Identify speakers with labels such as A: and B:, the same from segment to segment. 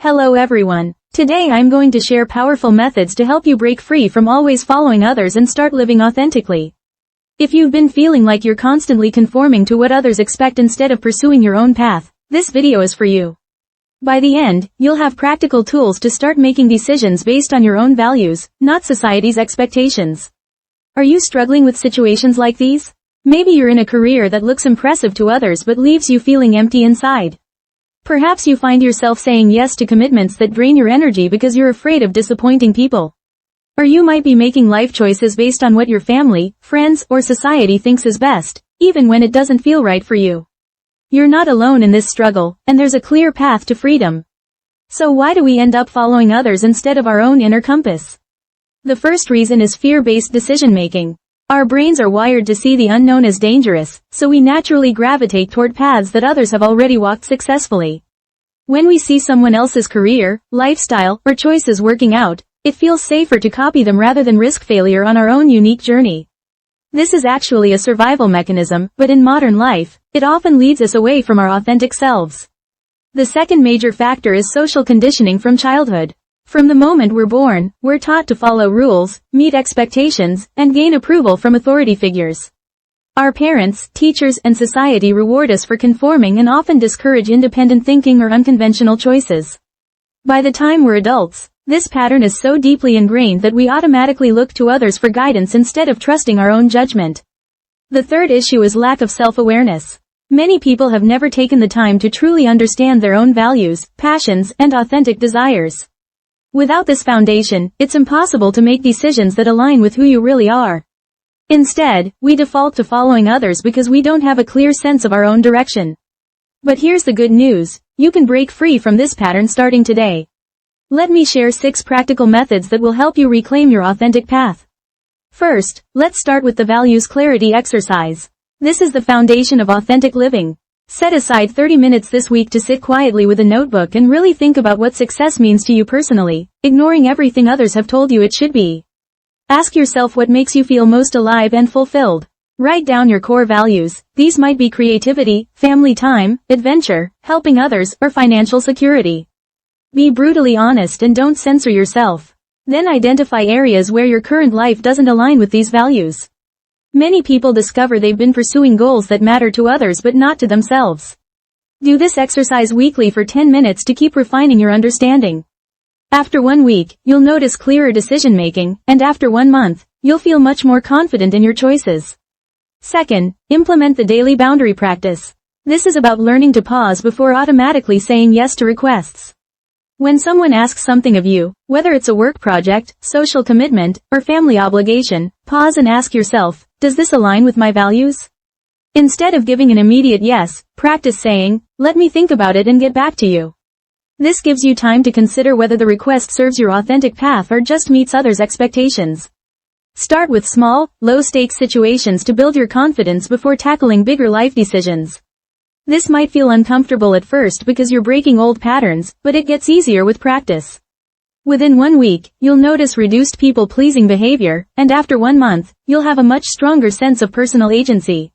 A: Hello everyone. Today I'm going to share powerful methods to help you break free from always following others and start living authentically. If you've been feeling like you're constantly conforming to what others expect instead of pursuing your own path, this video is for you. By the end, you'll have practical tools to start making decisions based on your own values, not society's expectations. Are you struggling with situations like these? Maybe you're in a career that looks impressive to others but leaves you feeling empty inside. Perhaps you find yourself saying yes to commitments that drain your energy because you're afraid of disappointing people. Or you might be making life choices based on what your family, friends, or society thinks is best, even when it doesn't feel right for you. You're not alone in this struggle, and there's a clear path to freedom. So why do we end up following others instead of our own inner compass? The first reason is fear-based decision-making. Our brains are wired to see the unknown as dangerous, so we naturally gravitate toward paths that others have already walked successfully. When we see someone else's career, lifestyle, or choices working out, it feels safer to copy them rather than risk failure on our own unique journey. This is actually a survival mechanism, but in modern life, it often leads us away from our authentic selves. The second major factor is social conditioning from childhood. From the moment we're born, we're taught to follow rules, meet expectations, and gain approval from authority figures. Our parents, teachers, and society reward us for conforming and often discourage independent thinking or unconventional choices. By the time we're adults, this pattern is so deeply ingrained that we automatically look to others for guidance instead of trusting our own judgment. The third issue is lack of self-awareness. Many people have never taken the time to truly understand their own values, passions, and authentic desires. Without this foundation, it's impossible to make decisions that align with who you really are. Instead, we default to following others because we don't have a clear sense of our own direction. But here's the good news: you can break free from this pattern starting today. Let me share 6 practical methods that will help you reclaim your authentic path. First, let's start with the values clarity exercise. This is the foundation of authentic living. Set aside 30 minutes this week to sit quietly with a notebook and really think about what success means to you personally, ignoring everything others have told you it should be. Ask yourself what makes you feel most alive and fulfilled. Write down your core values. These might be creativity, family time, adventure, helping others, or financial security. Be brutally honest and don't censor yourself. Then identify areas where your current life doesn't align with these values. Many people discover they've been pursuing goals that matter to others but not to themselves. Do this exercise weekly for 10 minutes to keep refining your understanding. After 1 week, you'll notice clearer decision-making, and after 1 month, you'll feel much more confident in your choices. Second, implement the daily boundary practice. This is about learning to pause before automatically saying yes to requests. When someone asks something of you, whether it's a work project, social commitment, or family obligation, pause and ask yourself, does this align with my values? Instead of giving an immediate yes, practice saying, let me think about it and get back to you. This gives you time to consider whether the request serves your authentic path or just meets others' expectations. Start with small, low-stakes situations to build your confidence before tackling bigger life decisions. This might feel uncomfortable at first because you're breaking old patterns, but it gets easier with practice. Within 1 week, you'll notice reduced people-pleasing behavior, and after 1 month, you'll have a much stronger sense of personal agency.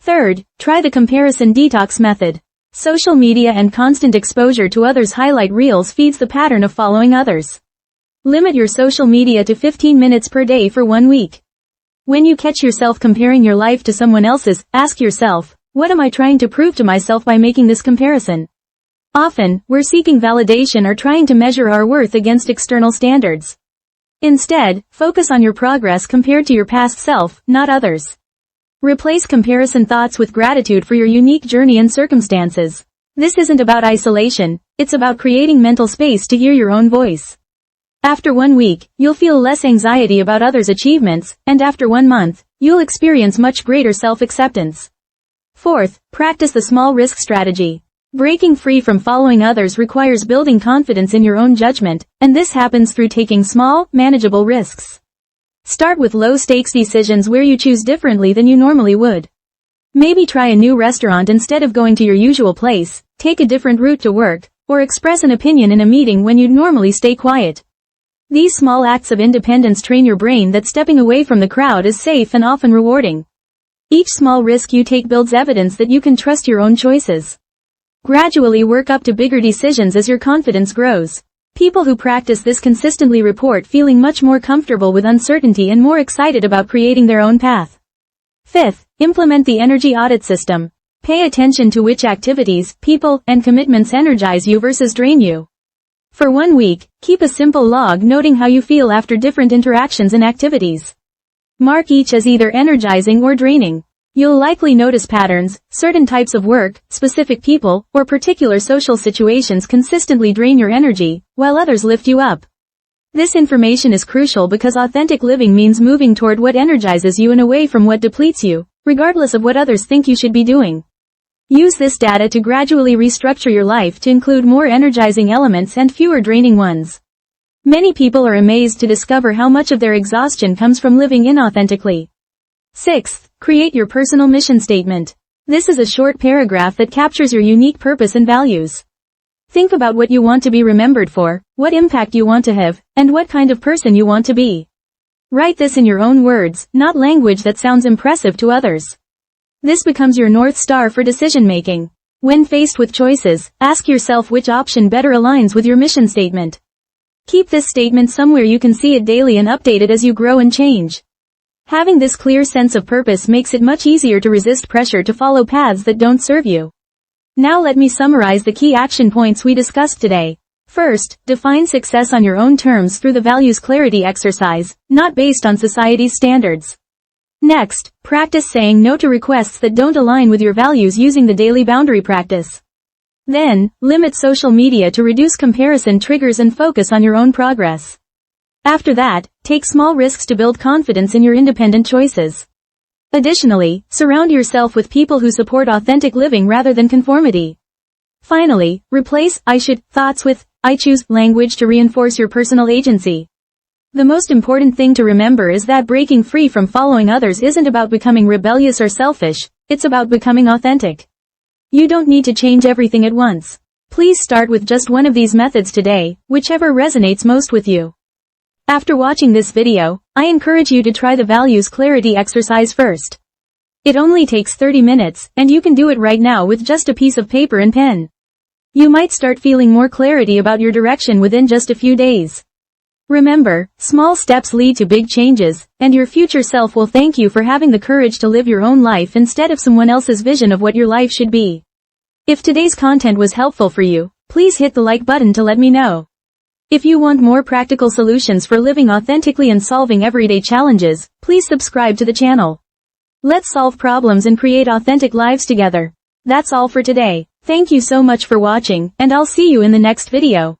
A: Third, try the comparison detox method. Social media and constant exposure to others' highlight reels feeds the pattern of following others. Limit your social media to 15 minutes per day for 1 week. When you catch yourself comparing your life to someone else's, ask yourself, what am I trying to prove to myself by making this comparison? Often, we're seeking validation or trying to measure our worth against external standards. Instead, focus on your progress compared to your past self, not others. Replace comparison thoughts with gratitude for your unique journey and circumstances. This isn't about isolation, it's about creating mental space to hear your own voice. After 1 week, you'll feel less anxiety about others' achievements, and after 1 month, you'll experience much greater self-acceptance. Fourth, practice the small risk strategy. Breaking free from following others requires building confidence in your own judgment, and this happens through taking small, manageable risks. Start with low-stakes decisions where you choose differently than you normally would. Maybe try a new restaurant instead of going to your usual place, take a different route to work, or express an opinion in a meeting when you'd normally stay quiet. These small acts of independence train your brain that stepping away from the crowd is safe and often rewarding. Each small risk you take builds evidence that you can trust your own choices. Gradually work up to bigger decisions as your confidence grows. People who practice this consistently report feeling much more comfortable with uncertainty and more excited about creating their own path. Fifth, implement the energy audit system. Pay attention to which activities, people, and commitments energize you versus drain you. For 1 week, keep a simple log noting how you feel after different interactions and activities. Mark each as either energizing or draining. You'll likely notice patterns. Certain types of work, specific people, or particular social situations consistently drain your energy, while others lift you up. This information is crucial because authentic living means moving toward what energizes you and away from what depletes you, regardless of what others think you should be doing. Use this data to gradually restructure your life to include more energizing elements and fewer draining ones. Many people are amazed to discover how much of their exhaustion comes from living inauthentically. Sixth, create your personal mission statement. This is a short paragraph that captures your unique purpose and values. Think about what you want to be remembered for, what impact you want to have, and what kind of person you want to be. Write this in your own words, not language that sounds impressive to others. This becomes your North Star for decision-making. When faced with choices, ask yourself which option better aligns with your mission statement. Keep this statement somewhere you can see it daily and update it as you grow and change. Having this clear sense of purpose makes it much easier to resist pressure to follow paths that don't serve you. Now let me summarize the key action points we discussed today. First, define success on your own terms through the values clarity exercise, not based on society's standards. Next, practice saying no to requests that don't align with your values using the daily boundary practice. Then, limit social media to reduce comparison triggers and focus on your own progress. After that, take small risks to build confidence in your independent choices. Additionally, surround yourself with people who support authentic living rather than conformity. Finally, replace "I should" thoughts with "I choose" language to reinforce your personal agency. The most important thing to remember is that breaking free from following others isn't about becoming rebellious or selfish, it's about becoming authentic. You don't need to change everything at once. Please start with just one of these methods today, whichever resonates most with you. After watching this video, I encourage you to try the values clarity exercise first. It only takes 30 minutes, and you can do it right now with just a piece of paper and pen. You might start feeling more clarity about your direction within just a few days. Remember, small steps lead to big changes, and your future self will thank you for having the courage to live your own life instead of someone else's vision of what your life should be. If today's content was helpful for you, please hit the like button to let me know. If you want more practical solutions for living authentically and solving everyday challenges, please subscribe to the channel. Let's solve problems and create authentic lives together. That's all for today. Thank you so much for watching, and I'll see you in the next video.